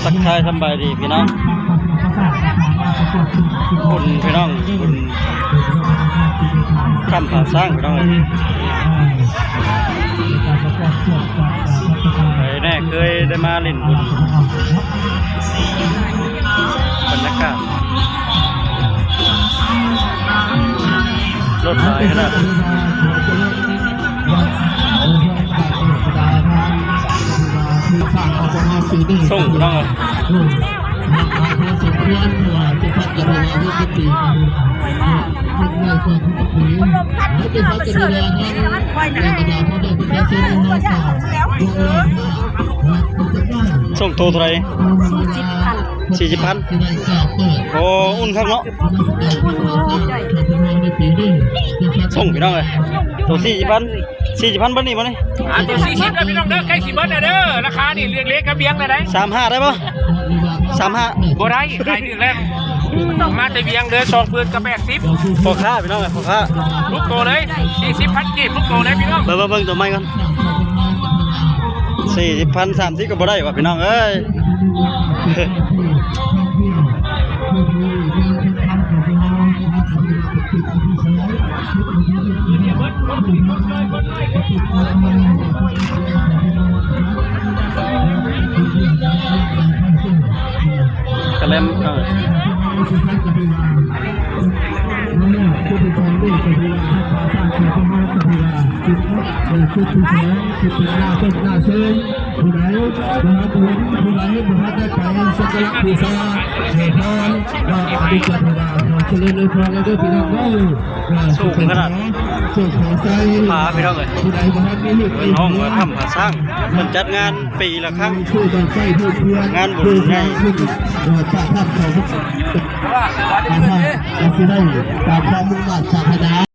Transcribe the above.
ทักทายสบายดีพี่น้องคุณพี่น้องคุณทำผ่าสร้างพี่น้องเลยไปแน่เคยได้มาเล่นบุญบรรยากาศรถไฟขนาดส่งพี่น้องเลยส่งโทรเท่าไหร่40,000โอ้อุ่นครับเนาะส่งพี่น้องเลยตัว40,000บ้านนี่บ่นี่ตัว40แล้วพี่น้องเด้อใกล้สิเบิดแล้วเด้อราคานี่เล็กๆกระเบียงเลยได้35ได้ป่ะ35บ่ได้ขายถึงแล้วมาแต่เบียงเด้อ2ปืนกับ80พอค่าพี่น้องเลยพอค่าลูกโตเลย40,000กีบลูกโตเลยพี่น้องเบิ่งตัวใหม่ก่อน40,000 30ก็บ่ได้ว่ะพี่น้องเอ้ยกระเล่มสูงขนาดผาพี่น้องเลยน้องมาทำผาสร้างมันจัดงานปีละครั้งงานบุญไงได้ตามความมุ่งมั่นศรัทธา